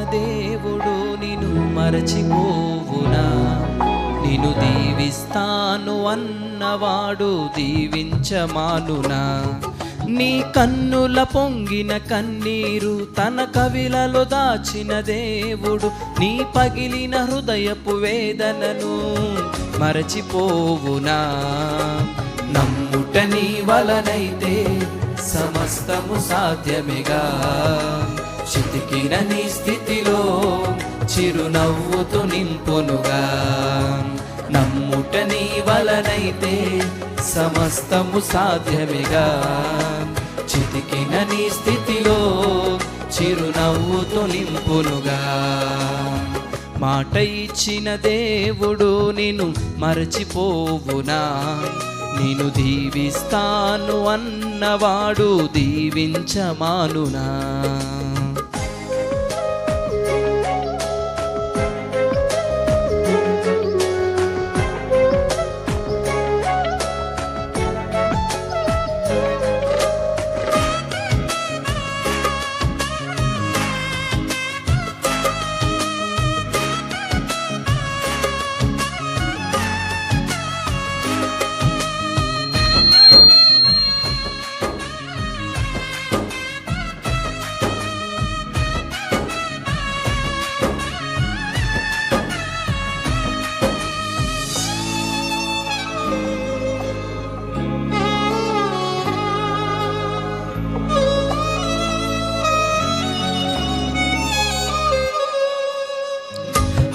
దేవుడు నిన్ను మరచిపోవునా? నిన్ను దీవిస్తాను అన్నవాడు దీవించమానునా? నీ కన్నుల పొంగిన కన్నీరు తన కవిలలో దాచిన దేవుడు నీ పగిలిన హృదయపు వేదనను మరచిపోవునా? నమ్ముట నీ వలనైతే సమస్తము సాధ్యమేగా. చితికిన నీ స్థితిలో చిరునవ్వుతో నింపునుగా. నమ్ముట నీ వలనైతే సమస్తము సాధ్యమేగా. చితికిన నీ స్థితిలో చిరునవ్వుతో నింపునుగా. మాట ఇచ్చిన దేవుడు నిన్ను మరచిపోవునా? నిన్ను దీవిస్తాను అన్నవాడు దీవించమానునా?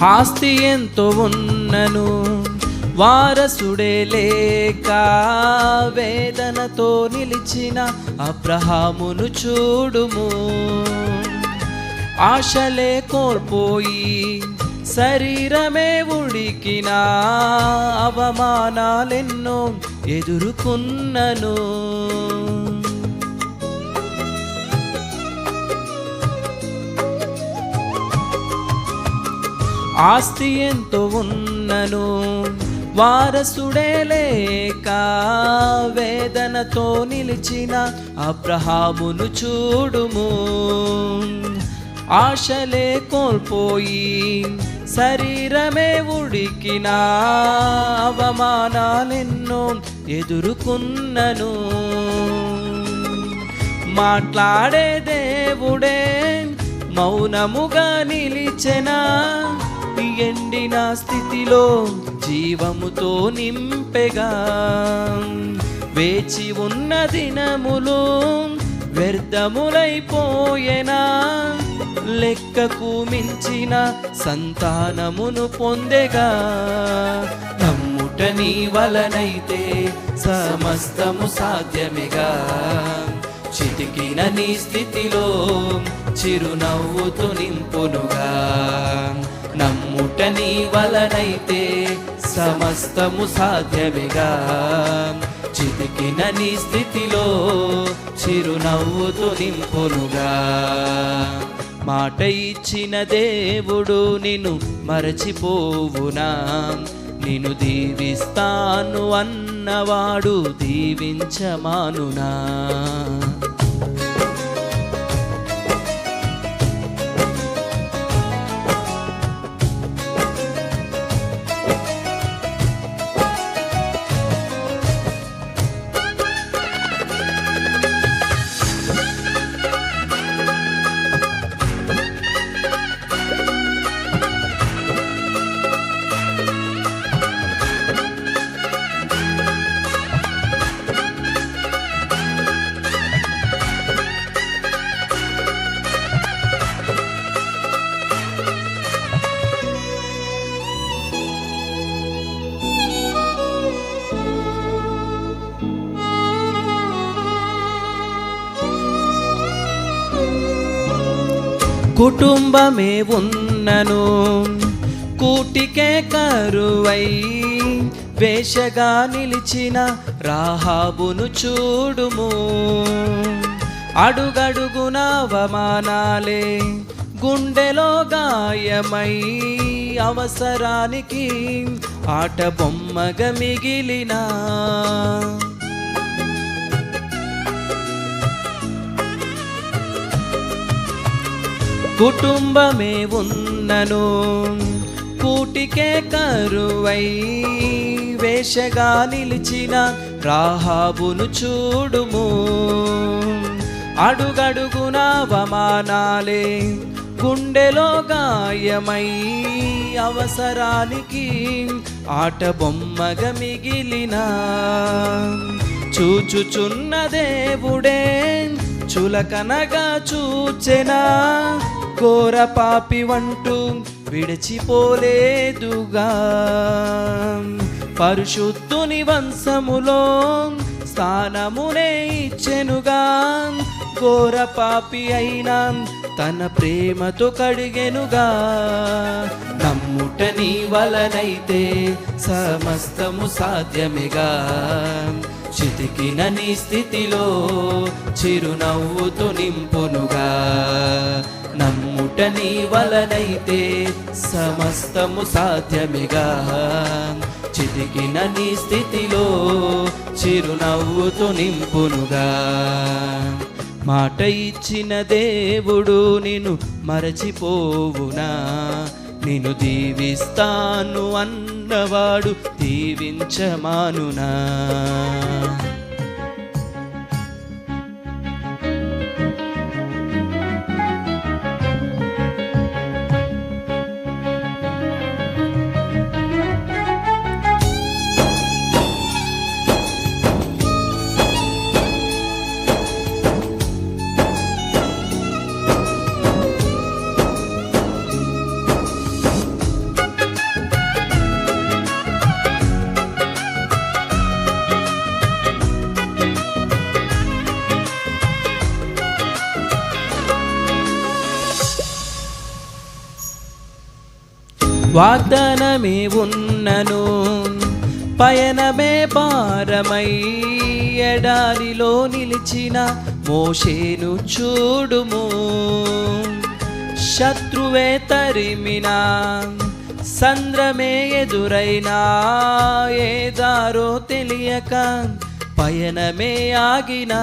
ఆస్తి ఎంతో ఉన్నను వారసుడే లేక వేదనతో నిలిచిన అబ్రహామును చూడుము. ఆశలే కోల్పోయి శరీరమే ఉడికిన అవమానాలెన్నో ఎదుర్కొన్నను. ఆస్తి ఎంతో ఉన్నను వారసుడే లేక వేదనతో నిలిచిన అబ్రహామును చూడుము. ఆశలే కోల్పోయి శరీరమే ఉడికిన అవమానాలెన్నో ఎదుర్కొన్నను. మాట్లాడే దేవుడే మౌనముగా నిలిచెనా? ఎండిన స్థితిలో జీవముతో నింపెగా. వేచి ఉన్న దినములు వ్యర్థములైపోయేనా? లెక్కకు మించిన సంతానమును పొందెగా. నమ్ముట నీ వలనైతే సమస్తము సాధ్యమేగా. చితికిన నీ స్థితిలో చిరునవ్వుతో నింపునుగా. నమ్ముట నీ వలనైతే సమస్తము సాధ్యమేగా. చితికిన నీ స్థితిలో చిరునవ్వుతో నింపునుగా. మాట ఇచ్చిన దేవుడు నిన్ను మరచిపోవునా? నిన్ను దీవిస్తాను అన్నవాడు దీవించమానునా? కుటుంబమే ఉన్నను కూటికే కరువై వేషగా నిలిచిన రాహాబును చూడుము. అడుగడుగున అవమానాలే గుండెలో గాయమై అవసరానికి ఆట బొమ్మగా మిగిలిన కుటుంబమే ఉన్నను కూటికే కరువై వేషగా నిలిచిన రాహాబును చూడుము. అడుగడుగున అవమానాలే గుండెలో గాయమై అవసరానికి ఆట బొమ్మగా మిగిలిన చూచుచున్న దేవుడే చులకనగా చూచెనా ఘోర పాపి వంటూ విడిచిపోలేదుగా. పరిశుద్ధుని వంశములో స్థానమునే ఇచ్చెనుగా. ఘోర పాపి అయినా తన ప్రేమతో కడిగెనుగా. నమ్ముట నీ వలనైతే సమస్తము సాధ్యమేగా. చితికిన నీ స్థితిలో చిరునవ్వుతో నింపునుగా. నమ్ముట నీ వలనైతే సమస్తము సాధ్యమేగా. చితికిన నీ స్థితిలో చిరునవ్వుతో నింపునుగా. మాట ఇచ్చిన దేవుడు నిన్ను మరచిపోవునా? నిన్ను దీవిస్తాను అన్నవాడు దీవించమానునా? వాగ్దానమే ఉన్నను పయనమే భారమై ఎడారిలో నిలిచిన మోషేను చూడుము. శత్రువే తరిమినా సంద్రమే ఎదురైనా ఏ దారో తెలియక పయనమే ఆగినా.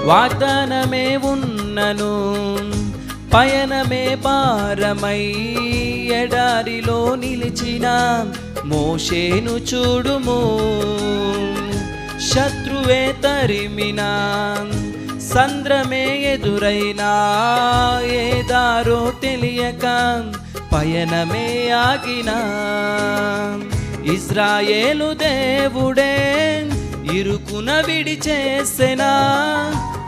వాగ్దానమే ఉన్నను పయనమే భారమై ఎడారిలో నిలిచిన మోషేను చూడుము. శత్రువే తరిమినా సంద్రమే ఎదురైనా ఏ దారో తెలియక పయనమే ఆగినా. ఇశ్రాయేలు దేవుడే ఇరుకున విడిచేసెనా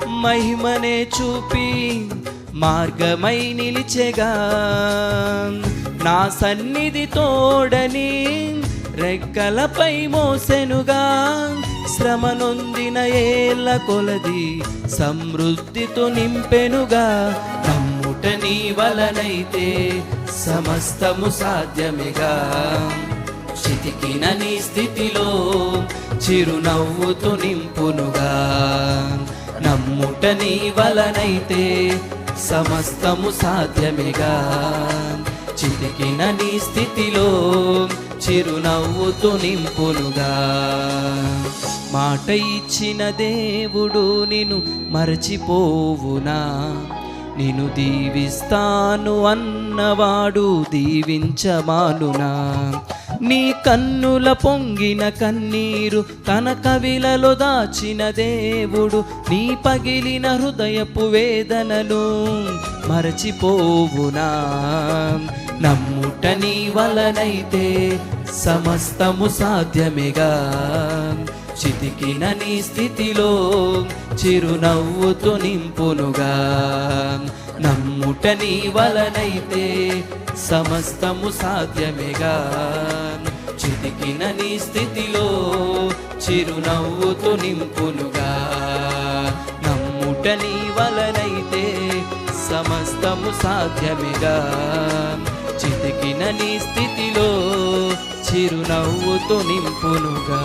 మహిమనే చూపి మార్గమై నిలిచెగా. నా సన్నిధి తోడని రెక్కలపై మోసెనుగా. శ్రమ నొందిన ఏళ్ళ కొలది సమృద్ధితో నింపెనుగా. నమ్ముట నీ వలనైతే సమస్తము సాధ్యమేగా. చితికిన నీ స్థితిలో చిరునవ్వుతో నింపునుగా. నమ్ముట నీ వలనైతే సమస్తము సాధ్యమేగా. చితికిన నీ స్థితిలో చిరునవ్వుతో నింపునుగా. మాట ఇచ్చిన దేవుడు నిన్ను మరచిపోవునా? నిన్ను దీవిస్తాను అన్నవాడు దీవించమానునా? నీ కన్నుల పొంగిన కన్నీరు తన కవిలలో దాచిన దేవుడు నీ పగిలిన హృదయపు వేదనను మరచిపోవునా? నమ్ముట నీ వలనైతే సమస్తము సాధ్యమేగా. చితికిన నీ స్థితిలో చిరునవ్వుతో నింపునుగా. నమ్ముట నీ వలనైతే సమస్తము సాధ్యమేగా. చితికిన నీ స్థితిలో చిరునవ్వుతో నింపునుగా. నమ్ముట నీ వలనైతే సమస్తము సాధ్యమేగా. చితికిన నీ స్థితిలో చిరునవ్వుతో నింపునుగా.